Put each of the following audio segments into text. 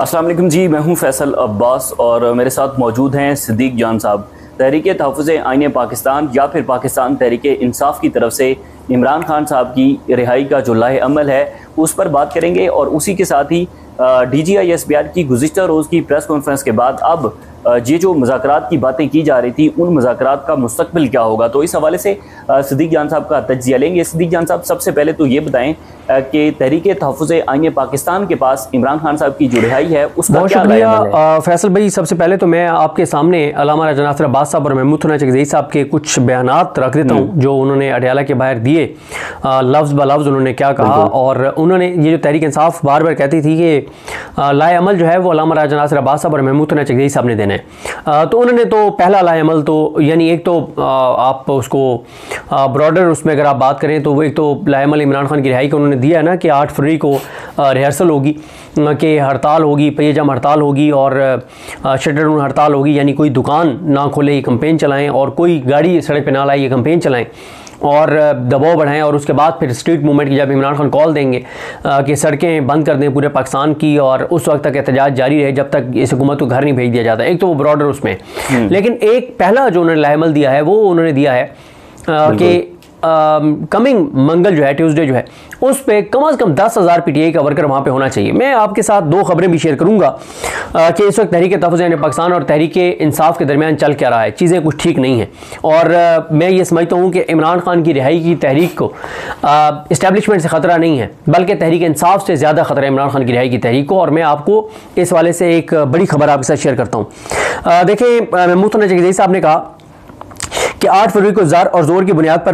अस्सलाम वालेकुम जी, मैं हूं फैसल अब्बास और मेरे साथ मौजूद हैं सिद्दीक जान साहब। तहरीक तहफ़्फ़ुज़ आईन पाकिस्तान या फिर पाकिस्तान तहरीक इंसाफ की तरफ से इमरान खान साहब की रिहाई का जो लाहे अमल है उस पर बात करेंगे और उसी के साथ ही DGI-SBR की गुज़िश्ता रोज़ की प्रेस कॉन्फ्रेंस के बाद अब ये जो मुज़ाकरात की बातें की जा रही थी उन मुज़ाकरात का मुस्तक़बिल क्या होगा, तो इस हवाले से सिद्दीक जान साहब का तज्ज़िया लेंगे। सिद्दीक जान साहब, सबसे पहले तो ये बताएं कि तहरीक तहफ़्फ़ुज़ आईन पाकिस्तान के पास इमरान खान साहब की जो रिहाई है उसका बहुत क्या शुक्रिया है? फैसल भाई, सबसे पहले तो मैं आपके सामने अल्लामा राजा नासिर अब्बास साहब और महमूद चकज़ई साहब के कुछ बयानात रख देता हूँ जो उन्होंने अडयाला के बाहर दिए। लफ्ज़ ब लफ्ज़ उन्होंने क्या कहा, और उन्होंने ये जो तहरीक इंसाफ बार बार कहती थी कि लाए अमल जो है वो अल्लामा राजा नासिर अब्बास साहब और महमूद चकज़ई साहब ने देना है। तो उन्होंने तो पहला लाए अमल तो यानी एक तो आप उसको ब्रॉडर उसमें अगर आप बात करें तो वो एक तो लाए अमल इमरान खान की रिहाई का उन्होंने दिया है ना कि 8 फरवरी को रिहर्सल होगी, कि हड़ताल होगी, पहिए-जाम हड़ताल होगी और शटर डाउन हड़ताल होगी, यानी कोई दुकान ना खोले ये कैंपेन चलाएं और कोई गाड़ी सड़क पे ना लाए ये कैंपेन चलाएं और दबाव बढ़ाएं। और उसके बाद फिर स्ट्रीट मूवमेंट की जब इमरान खान कॉल देंगे कि सड़कें बंद कर दें पूरे पाकिस्तान की, और उस वक्त तक एहतजाज जारी रहे जब तक इस हुकूमत को घर नहीं भेज दिया जाता। एक तो वो ब्रॉडर उसमें, लेकिन एक पहला जो उन्होंने लाएमल दिया है वो उन्होंने दिया है कि कमिंग मंगल जो है, ट्यूसडे जो है, उस पे कम से कम 10,000 PTI का वर्कर वहाँ पे होना चाहिए। मैं आपके साथ दो खबरें भी शेयर करूँगा कि इस वक्त तहरीक तहफ़्फ़ुज़ आईन पाकिस्तान और तहरीक इंसाफ के दरमियान चल क्या रहा है, चीज़ें कुछ ठीक नहीं हैं। और मैं ये समझता हूँ कि इमरान खान की रिहाई की तहरीक को इस्टेब्लिशमेंट से ख़तरा नहीं है, बल्कि तहरीक इंसाफ से ज़्यादा ख़तरा है इमरान खान की रिहाई की तहरीक को। और मैं आपको इस वाले से एक बड़ी खबर आपके साथ शेयर करता हूँ। देखिए, महमूद चकज़ई साहब ने कहा कि 8 फरवरी को ज़र और ज़ोर की बुनियाद पर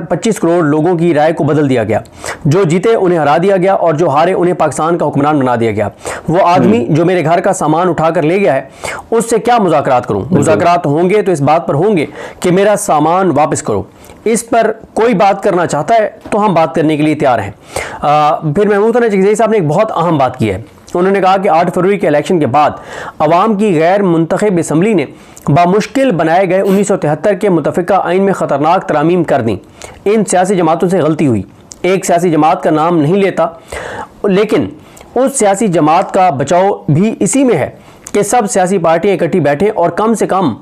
25 करोड़ लोगों की राय को बदल दिया गया। जो जीते उन्हें हरा दिया गया और जो हारे उन्हें पाकिस्तान का हुक्मरान बना दिया गया। वो आदमी जो मेरे घर का सामान उठा कर ले गया है उससे क्या मुज़ाकरात करूं? मुज़ाकरात होंगे तो इस बात पर होंगे कि मेरा सामान वापस करो। इस पर कोई बात करना चाहता है तो हम बात करने के लिए तैयार हैं। फिर महमूद चकज़ई साहब ने एक बहुत अहम बात की है। उन्होंने कहा कि 8 फरवरी के इलेक्शन के बाद अवाम की गैर मुंतखब असम्बली ने बामुश्किल बनाए गए 1973 के मुतफ़िका आइन में ख़तरनाक तरामीम कर दी। इन सियासी जमातों से गलती हुई। एक सियासी जमात का नाम नहीं लेता, लेकिन उस सियासी जमात का बचाव भी इसी में है कि सब सियासी पार्टियां इकट्ठी बैठें और कम से कम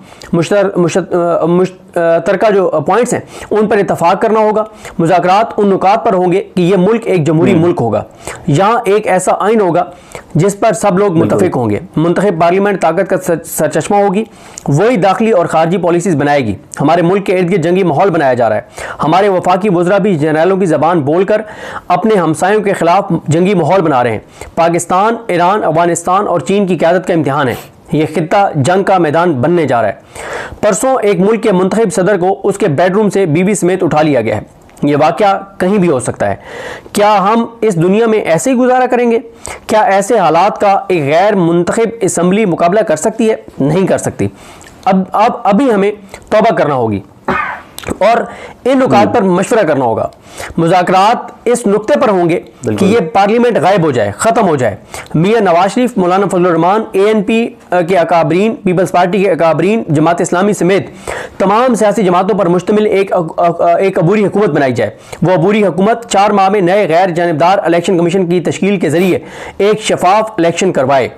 मुश्तरका जो पॉइंट्स हैं उन पर इत्तफाक करना होगा। मुज़ाकरात उन नुकात पर होंगे कि यह मुल्क एक जमहूरी मुल्क होगा, यहाँ एक ऐसा आइन होगा जिस पर सब लोग मुत्तफिक होंगे। मुंतखब पार्लियामेंट ताकत का सरचश्मा होगी, वही दाखिली और खारजी पॉलिसीज़ बनाएगी। हमारे मुल्क के इर्द गिर्द जंगी माहौल बनाया जा रहा है। हमारे वफाकी वज़रा भी जनरलों की ज़बान बोलकर अपने हमसायों के खिलाफ जंगी माहौल बना रहे हैं। पाकिस्तान, ईरान, अफगानिस्तान और चीन की क़यादत का इम्तिहान है। यह खित्ता जंग का मैदान बनने जा रहा है। परसों एक मुल्क के मुंतखब सदर को उसके बेडरूम से बीवी समेत उठा लिया गया है। यह वाक़या कहीं भी हो सकता है। क्या हम इस दुनिया में ऐसे ही गुजारा करेंगे? क्या ऐसे हालात का एक गैर मुंतखब असम्बली मुकाबला कर सकती है? नहीं कर सकती। अब अभी हमें तौबा करना होगी और इन नुकात पर मशवरा करना होगा। मुज़ाकरात इस नुक्ते पर होंगे कि ये पार्लियामेंट गायब हो जाए, ख़त्म हो जाए। मियां नवाज शरीफ, मौलाना फजलुर रहमान, ANP के अकाबरीन, पीपल्स पार्टी के अकाबरीन, जमात इस्लामी समेत तमाम सियासी जमातों पर मुश्तमिल एक अबूरी हुकूमत बनाई जाए। वो अबूरी हुकूमत 4 माह में नए गैर जानिबदार इलेक्शन कमीशन की तश्कील के जरिए एक शफाफ इलेक्शन करवाए।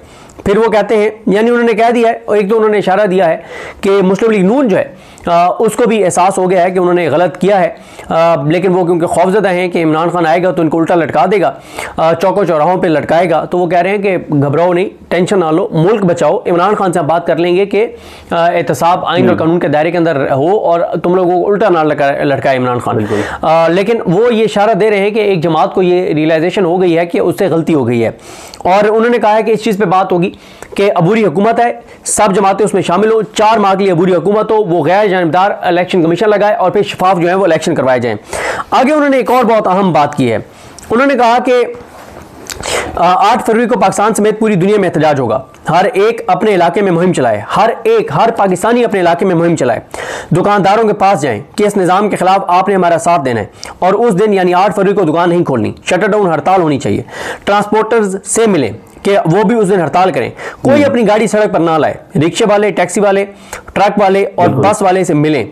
फिर वो कहते हैं, यानी उन्होंने कह दिया है, एक तो उन्होंने इशारा दिया है कि मुस्लिम लीग नून जो है उसको भी एहसास हो गया है कि उन्होंने गलत किया है, लेकिन वो क्योंकि खौफजदा हैं कि इमरान खान आएगा तो इनको उल्टा लटका देगा, चौकों चौराहों पे लटकाएगा, तो वो कह रहे हैं कि घबराओ नहीं, टेंशन ना लो, मुल्क बचाओ। इमरान खान से बात कर लेंगे कि एहतसाब आइन और कानून के दायरे के अंदर हो और तुम लोगों को उल्टा ना लटकाए इमरान खान। लेकिन वो ये इशारा दे रहे हैं कि एक जमात को ये रियलाइजेशन हो गई है कि उससे गलती हो गई है, और उन्होंने कहा है कि इस चीज़ पर बात होगी कि अबूरी हुकूमत है, सब जमातें उसमें शामिल हो, 4 माह के लिए अबूरी हुकूमत हो, वो गैर जानबदार इलेक्शन कमीशन लगाए और फिर शफाफ जो है वो इलेक्शन करवाए जाएं। आगे उन्होंने एक और बहुत अहम बात की है। उन्होंने कहा कि 8 फरवरी को पाकिस्तान समेत पूरी दुनिया में एहतजाज होगा। हर एक अपने इलाके में मुहिम चलाए, हर पाकिस्तानी अपने इलाके में मुहिम चलाए। दुकानदारों के पास जाएं कि इस निज़ाम के खिलाफ आपने हमारा साथ देना है, और उस दिन यानी 8 फरवरी को दुकान नहीं खोलनी, शटर डाउन हड़ताल होनी चाहिए। ट्रांसपोर्टर्स से मिलें, कि वो भी उस दिन हड़ताल करें, कोई अपनी गाड़ी सड़क पर ना लाए, रिक्शे वाले, टैक्सी वाले, ट्रक वाले और बस वाले से मिलें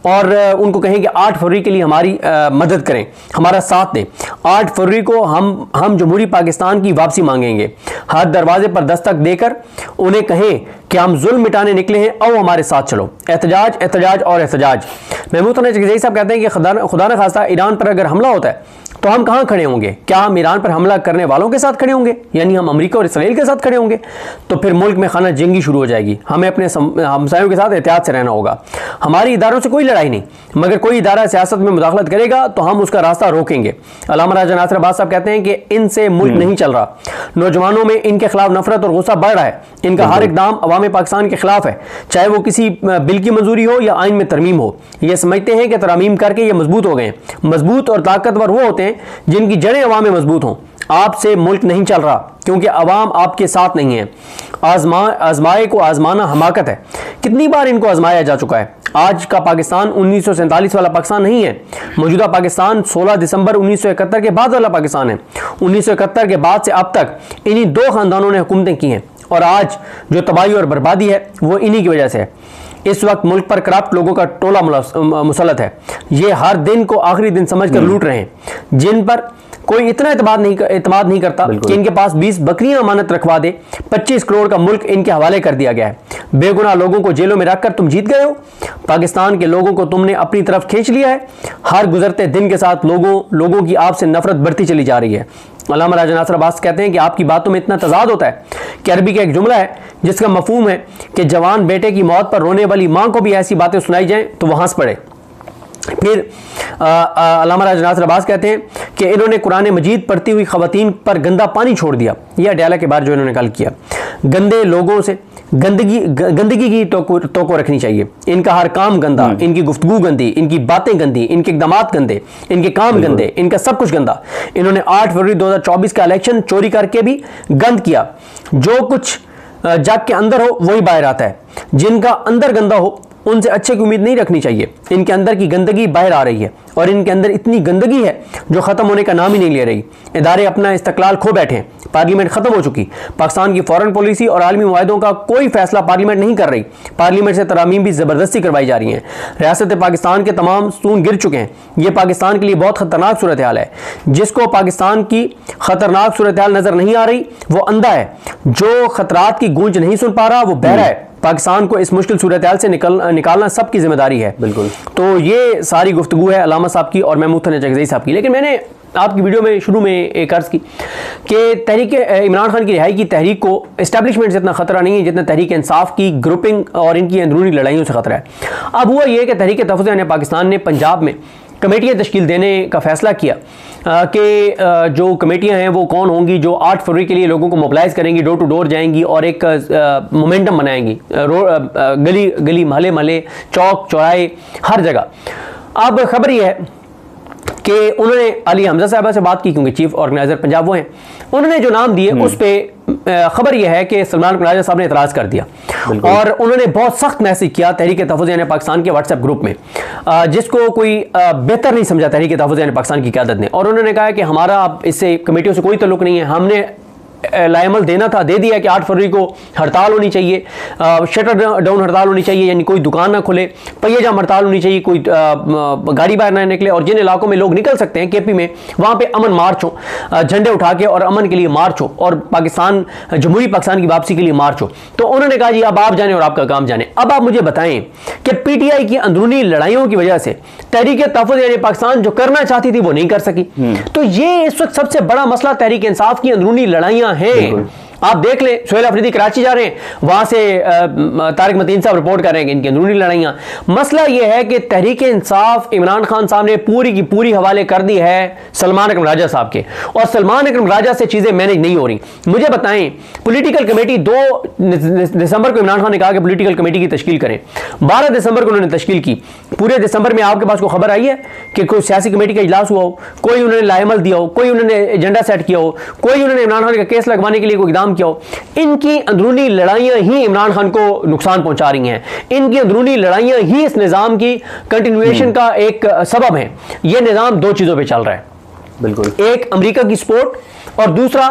और उनको कहें कि 8 फरवरी के लिए हमारी मदद करें, हमारा साथ दें। 8 फरवरी को हम जमहूरी पाकिस्तान की वापसी मांगेंगे। हर दरवाजे पर दस्तक देकर उन्हें कहें कि हम जुल्म मिटाने निकले हैं, आओ हमारे साथ चलो। एहतजाज, एहतजाज और एहतजाज। महमूद चकज़ई साहब कहते हैं कि खुदा न खास्ता ईरान पर अगर हमला होता है तो हम कहाँ खड़े होंगे? क्या हम ईरान पर हमला करने वालों के साथ खड़े होंगे, यानी हम अमेरिका और इसराइल के साथ खड़े होंगे? तो फिर मुल्क में खाना जंगी शुरू हो जाएगी। हमें अपने हमसायों के साथ एहतियात से रहना होगा। हमारी इदारों से कोई लड़ाई नहीं, मगर कोई इदारा सियासत में मुदाखलत करेगा तो हम उसका रास्ता रोकेंगे। अल्लामा राजा नासिर अब्बास साहब कहते हैं कि इनसे मुल्क नहीं चल रहा, नौजवानों में इनके खिलाफ नफरत और गुस्सा बढ़ रहा है, इनका हर इकदाम अवाम पाकिस्तान के खिलाफ है, चाहे वो किसी बिल की मंजूरी हो या आइन में तरमीम हो। ये समझते हैं कि तरमीम करके ये मजबूत हो गए। मजबूत और ताकतवर वो होते हैं जिनकी जड़ें अवाम में मजबूत हों। आपसे मुल्क नहीं चल रहा क्योंकि अवाम आपके साथ नहीं है। आजमाए को आजमाना हमाकत है। कितनी बार इनको आजमाया जा चुका है। आज का पाकिस्तान 1947 वाला पाकिस्तान नहीं है। मौजूदा पाकिस्तान 16 दिसंबर 1971 के बाद वाला पाकिस्तान है। 1971 के बाद से अब तक इन्हीं 2 खानदानों ने हुकूमतें की हैं और आज जो तबाही और बर्बादी है वो इन्हीं की वजह से है। इस वक्त मुल्क पर करप्ट लोगों का टोला मुसल्लत है। ये हर दिन को आखिरी दिन समझकर लूट रहे हैं, जिन पर कोई इतना एतमाद नहीं करता कि इनके पास 20 बकरियां अमानत रखवा दे। 25 करोड़ का मुल्क इनके हवाले कर दिया गया है। बेगुनाह लोगों को जेलों में रखकर तुम जीत गए हो। पाकिस्तान के लोगों को तुमने अपनी तरफ खींच लिया है। हर गुजरते दिन के साथ लोगों की आपसे नफरत बढ़ती चली जा रही है। अल्लामा राजा नासिर अब्बास कहते हैं कि आपकी बातों में इतना तजाद होता है कि अरबी का एक जुमला है जिसका मफहूम है कि जवान बेटे की मौत पर रोने वाली मां को भी ऐसी बातें सुनाई जाएं तो वो हंस पड़े। फिर अल्लामा राजा नासिर अब्बास कहते हैं कि इन्होंने कुरान मजीद पढ़ती हुई खवातीन पर गंदा पानी छोड़ दिया। यह अडयाला के बाद जो इन्होंने कल किया। गंदे लोगों से गंदगी की तो रखनी चाहिए। इनका हर काम गंदा, इनकी गुफ्तगू गंदी, इनकी बातें गंदी, इनके इक़दामात गंदे, इनके काम गंदे, इनका सब कुछ गंदा। इन्होंने 8 फरवरी 2024 का इलेक्शन चोरी करके भी गंद किया। जो कुछ जग के अंदर हो वही बाहर आता है। जिनका अंदर गंदा हो उनसे अच्छे की उम्मीद नहीं रखनी चाहिए। इनके अंदर की गंदगी बाहर आ रही है और इनके अंदर इतनी गंदगी है जो ख़त्म होने का नाम ही नहीं ले रही। इदारे अपना इस्तक़लाल खो बैठे हैं। पार्लियामेंट ख़त्म हो चुकी। पाकिस्तान की फॉरेन पॉलिसी और आलमी मुआहदों का कोई फैसला पार्लियामेंट नहीं कर रही। पार्लियामेंट से तरामीम भी ज़बरदस्ती करवाई जा रही हैं। रियासत पाकिस्तान के तमाम स्तून गिर चुके हैं। ये पाकिस्तान के लिए बहुत ख़तरनाक सूरत हाल है। जिसको पाकिस्तान की ख़तरनाक सूरत हाल नज़र नहीं आ रही वो अंधा है। जो ख़तरात की गूंज नहीं सुन पा रहा वो बहरा है। पाकिस्तान को इस मुश्किल सूरत हाल से निकालना सबकी जिम्मेदारी है। बिल्कुल। तो ये सारी गुफ्तगू है अल्लामा साहब की और महमूद चकज़ई साहब की। लेकिन मैंने आपकी वीडियो में शुरू में एक अर्ज़ की कि तहरीक इमरान खान की रिहाई की तहरीक को इस्टेब्लिशमेंट से इतना ख़तरा नहीं है जितना तहरीक इंसाफ की ग्रुपिंग और इनकी अंदरूनी लड़ाइयों से ख़तरा है। अब हुआ ये कि तहरीक तहफ़्फ़ुज़ पाकिस्तान ने पंजाब में कमेटियाँ तश्कील देने का फ़ैसला किया कि जो कमेटियाँ हैं वो कौन होंगी जो 8 फरवरी के लिए लोगों को मोबिलाइज़ करेंगी, डोर टू डोर जाएंगी और एक मोमेंटम बनाएंगी गली गली, महले महले, चौक चौराहे, हर जगह। अब खबर यह है कि उन्होंने अली हमजा साहबा से बात की क्योंकि चीफ ऑर्गेनाइजर पंजाब वो हैं। उन्होंने जो नाम दिए उस पर खबर यह है कि सलमान राजा साहब ने इतराज़ कर दिया और उन्होंने बहुत सख्त मैसेज किया तहरीक तहफ़्फ़ुज़ पाकिस्तान के व्हाट्सएप ग्रुप में, जिसको कोई बेहतर नहीं समझा तहरीक तहफ़्फ़ुज़ पाकिस्तान की क़यादत ने। और उन्होंने कहा कि हमारा अब इससे कमेटियों से कोई तल्लुक़ नहीं है। हमने लाएमल देना था, दे दिया कि 8 फरवरी को हड़ताल होनी चाहिए, शटर डाउन हड़ताल होनी चाहिए, यानी कोई दुकान ना खुले, पहिया हड़ताल होनी चाहिए, कोई गाड़ी बाहर ना निकले और जिन इलाकों में लोग निकल सकते हैं केपी में वहाँ पे अमन मार्च हो, झंडे उठा के और अमन के लिए मार्च हो और पाकिस्तान जमहूरी पाकिस्तान की वापसी के लिए मार्च हो। तो उन्होंने कहा जी अब आप जाने और आपका काम जाने। अब आप मुझे बताएं कि PTI की अंदरूनी लड़ाइयों की वजह से तहरीक तहफ़्फ़ुज़ पाकिस्तान जो करना चाहती थी वो नहीं कर सकी। तो ये इस वक्त सबसे बड़ा मसला तहरीक इंसाफ की अंदरूनी लड़ाइयाँ हैं। आप देख लें, सोहेल अफरीदी कराची जा रहे हैं, वहां से तारिक मतीन साहब रिपोर्ट कर रहे हैं कि इनकी अंदरूनी लड़ाइयां। मसला यह है कि तहरीक इंसाफ इमरान खान साहब ने पूरी की पूरी हवाले कर दी है सलमान अकरम राजा साहब के, और सलमान अकरम राजा से चीजें मैनेज नहीं हो रही। मुझे बताएं, पॉलिटिकल कमेटी 2 दिसंबर को इमरान खान ने कहा कि पॉलिटिकल कमेटी की तश्कील करें। 12 दिसंबर को उन्होंने तश्कील की। पूरे दिसंबर में आपके पास कोई खबर आई है कि कोई सियासी कमेटी का इजलास हुआ हो, कोई उन्होंने लाएमल दिया हो, कोई उन्होंने एजेंडा सेट किया हो, कोई उन्होंने इमरान खान का केस लगवाने के लिए कोई इकदाम किया हो? इनकी अंदरूनी लड़ाइयां ही इमरान खान को नुकसान पहुंचा रही हैं। इनकी अंदरूनी लड़ाइयां ही इस निजाम की कंटिन्यूएशन का एक सबब है। यह निजाम 2 चीजों पे चल रहा है, बिल्कुल। एक अमेरिका की सपोर्ट और दूसरा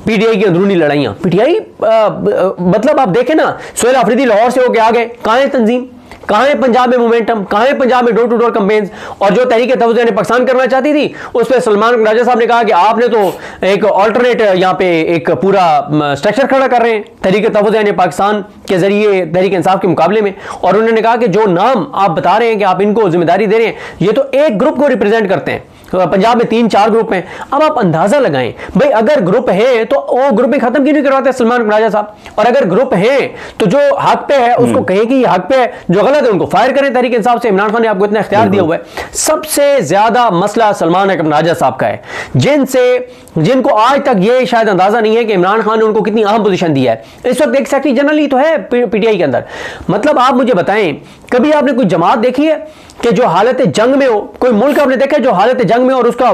पीटीआई की अंदरूनी लड़ाइयां, पीटीआई मतलब आप देखें ना, सोहेल अफरीदी लाहौर से होके आ गए, कहां है तंजीम, कहां है पंजाब में मोमेंटम, कहां है पंजाब में डोर टू डोर कैंपेन्स। और जो तहरीक तहफ़्फ़ुज़ ने पाकिस्तान करना चाहती थी, उस पर सलमान राजा साहब ने कहा कि आपने तो एक ऑल्टरनेट यहां पे एक पूरा स्ट्रक्चर खड़ा कर रहे हैं तहरीक तहफ़्फ़ुज़ पाकिस्तान के जरिए तहरीक इंसाफ के मुकाबले में। और उन्होंने कहा कि जो नाम आप बता रहे हैं कि आप इनको जिम्मेदारी दे रहे हैं, ये तो एक ग्रुप को रिप्रेजेंट करते हैं, पंजाब में 3-4 ग्रुप हैं। अब आप अंदाजा लगाएं भाई, अगर ग्रुप है तो वो ग्रुप में खत्म क्यों नहीं करवाते सलमान राजा साहब, और अगर ग्रुप है तो जो हक पे है उसको कहें कि ये हक पे है, जो गलत है उनको फायर करें तहरीक इंसाफ से। इमरान खान ने आपको इतना इख्तियार दिया हुआ है। सबसे ज्यादा मसला सलमान राजा साहब का है, जिनको आज तक ये शायद अंदाजा नहीं है कि इमरान खान ने उनको कितनी अहम पोजीशन दी है। इस वक्त एक सेक्रेटरी जनरल ही तो है पीटीआई के अंदर। मतलब आप मुझे बताएं, कभी आपने कोई जमात देखी है कि जो हालत जंग में हो, कोई मुल्क आपने देखा है जो हालत जंग में हो और उसका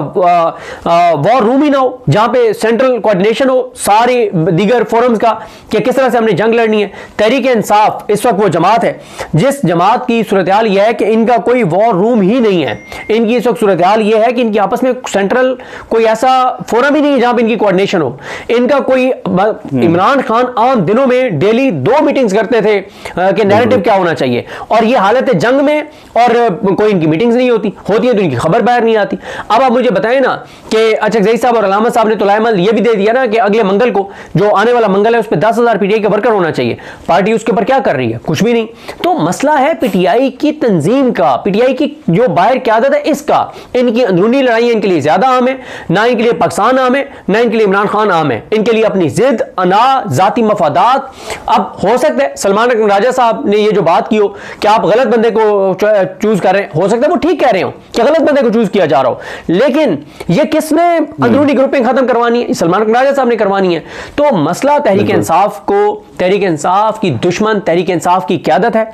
वॉर रूम ही ना हो, जहां पे सेंट्रल कोऑर्डिनेशन हो सारे दीगर फोरम्स का कि किस तरह से हमने जंग लड़नी है। तहरीक इंसाफ इस वक्त वो जमात है जिस जमात की सूरत हाल यह है कि इनका कोई वॉर रूम ही नहीं है। इनकी इस वक्त सूरत हाल यह है कि इनकी आपस में सेंट्रल कोई ऐसा फोरम ही नहीं है जहां पर इनकी कोऑर्डिनेशन हो। इनका कोई इमरान खान आम दिनों में डेली 2 मीटिंग्स करते थे कि नैरेटिव क्या होना चाहिए, और ये हालत जंग में और कोई इनकी मीटिंग्स नहीं होती है तो इनकी खबर बाहर नहीं आती। अब आप मुझे बताएं ना कि अचकज़ई साहब और अलामा साहब ने तो लाएमल ये भी दे दिया ना कि अगले मंगल को, जो आने वाला मंगल है, उस पर 10,000 पीटीआई के वर्कर होना चाहिए। पार्टी उसके ऊपर क्या कर रही है? कुछ भी नहीं। तो मसला है पीटीआई की तंजीम का, पीटीआई की जो बाहर क़यादत है इसका। इनकी अंदरूनी लड़ाई इनके लिए ज्यादा अहम है, ना इनके लिए पाकिस्तान अहम है, ना इनके लिए इमरान खान अहम है। इनके लिए अपनी जिद, अना, जाती मफादात। अब हो सकता है सलमान राजा साहब ने ये जो बात की हो कि आप गलत बंदे को चूज कर रहे हैं, हो सकता है वो ठीक कह रहे हो कि गलत बंदे को चूज किया जा रहा हो, लेकिन ये किसने अंदरूनी ग्रुपिंग खत्म करवानी है? सलमान राजा साहब ने करवानी है। तो मसला तहरीक इंसाफ को, तहरीक इंसाफ की दुश्मन तहरीक इंसाफ की क़यादत है।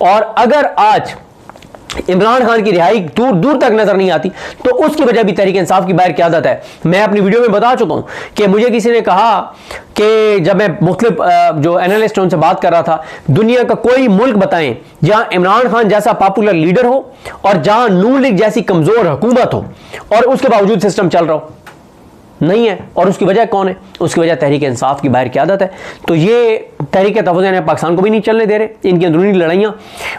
और अगर आज इमरान खान की रिहाई दूर दूर तक नजर नहीं आती तो उसकी वजह भी तहरीक इंसाफ की बाहर क़यादत है। मैं अपनी वीडियो में बता चुका हूं कि मुझे किसी ने कहा कि जब मैं मुख्तलिफ जो एनालिस्ट उनसे बात कर रहा था, दुनिया का कोई मुल्क बताएं जहां इमरान खान जैसा पॉपुलर लीडर हो और जहां नून लीग जैसी कमजोर हुकूमत हो और उसके बावजूद सिस्टम चल रहा हो। नहीं है। और उसकी वजह कौन है? उसकी वजह तहरीक इंसाफ की बाहर क़यादत है। तो ये तहरीक तहफ़्फ़ुज़ ने पाकिस्तान को भी नहीं चलने दे रहे, इनकी अंदरूनी लड़ाइयाँ।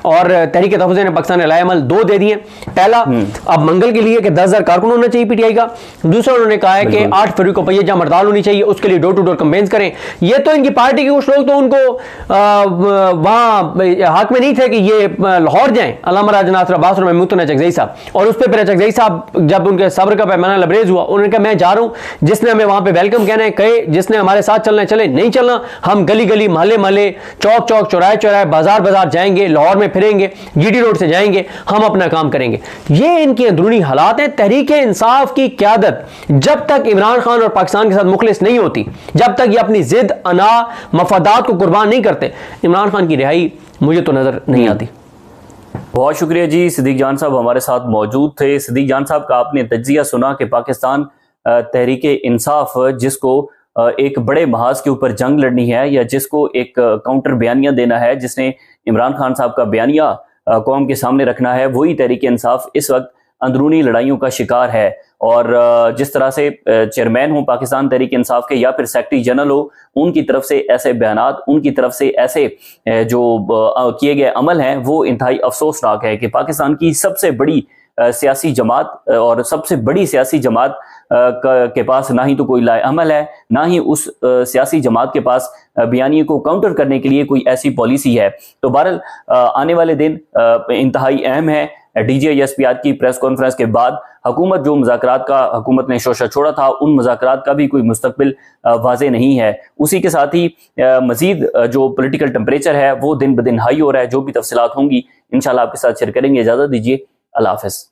और तहरीक तहफ़्फ़ुज़ ने पाकिस्तान ने लाएमल 2 दे दिए। पहला अब मंगल के लिए कि 10,000 कारकुन होना चाहिए पीटीआई का। दूसरा उन्होंने कहा है कि 8 फरवरी को पहिया हड़ताल होनी चाहिए, उसके लिए डोर टू डोर कैंपेन्स करें। ये तो इनकी पार्टी के कुछ लोग तो उनको वहाँ हक में नहीं थे कि ये लाहौर जाएँ, अल्लामा राजा नासिर अब्बास और महमूद अचकज़ई साहब। और उस पर फिर अचकज़ई साहब जब उनके सब्र का पैमाना लबरेज हुआ, उन्होंने कहा मैं जा रहा हूँ, जिसने हमें वहां पे वेलकम कहना है कहे, जिसने हमारे साथ चलना है चले, नहीं चलना हम गली गली, महल्ले महल्ले, चौक चौक, चौराहे चौराहे, बाजार बाजार जाएंगे, लाहौर में फिरेंगे, जीटी रोड से जाएंगे, हम अपना काम करेंगे। ये इनकी अंदरूनी हालात हैं। तहरीक इंसाफ की क़यादत जब तक इमरान खान और पाकिस्तान के साथ मुखलिस नहीं होती, जब तक ये अपनी जिद, अना, मफादात को कुर्बान नहीं करते, इमरान खान की रिहाई मुझे तो नजर नहीं आती। बहुत शुक्रिया जी। सिद्दीक जान साहब हमारे साथ मौजूद थे। सिद्दीक जान साहब का आपने तज्जिया सुना कि पाकिस्तान तहरीक इंसाफ जिसको एक बड़े महाज के ऊपर जंग लड़नी है या जिसको एक काउंटर बयानिया देना है, जिसने इमरान खान साहब का बयानिया कौम के सामने रखना है, वही तहरीक इंसाफ इस वक्त अंदरूनी लड़ाइयों का शिकार है। और जिस तरह से चेयरमैन हो पाकिस्तान तहरीक इंसाफ के या फिर सेक्रेटरी जनरल हो, उनकी तरफ से ऐसे बयानात, उनकी तरफ से ऐसे जो किए गए अमल हैं, वो इंतहाई अफसोसनाक है कि पाकिस्तान की सबसे बड़ी सियासी जमात और सबसे बड़ी सियासी जमात के पास ना ही तो कोई लाए अमल है, ना ही उस सियासी जमात के पास बयानिए को काउंटर करने के लिए कोई ऐसी पॉलिसी है। तो बहरहाल आने वाले दिन इंतहाई अहम है। DGISP की प्रेस कॉन्फ्रेंस के बाद हुकूमत जो मुज़ाकरात का हुकूमत ने शोशा छोड़ा था, उन मुज़ाकरात का भी कोई मुस्तकबिल वाज़े नहीं है। उसी के साथ ही मज़ीद जो पॉलिटिकल टेम्परेचर है वो दिन ब दिन हाई हो रहा है। जो भी तफसीलात होंगी इंशाल्लाह आपके साथ शेयर करेंगे। इजाज़त दीजिए, अल्लाह हाफ़िज़।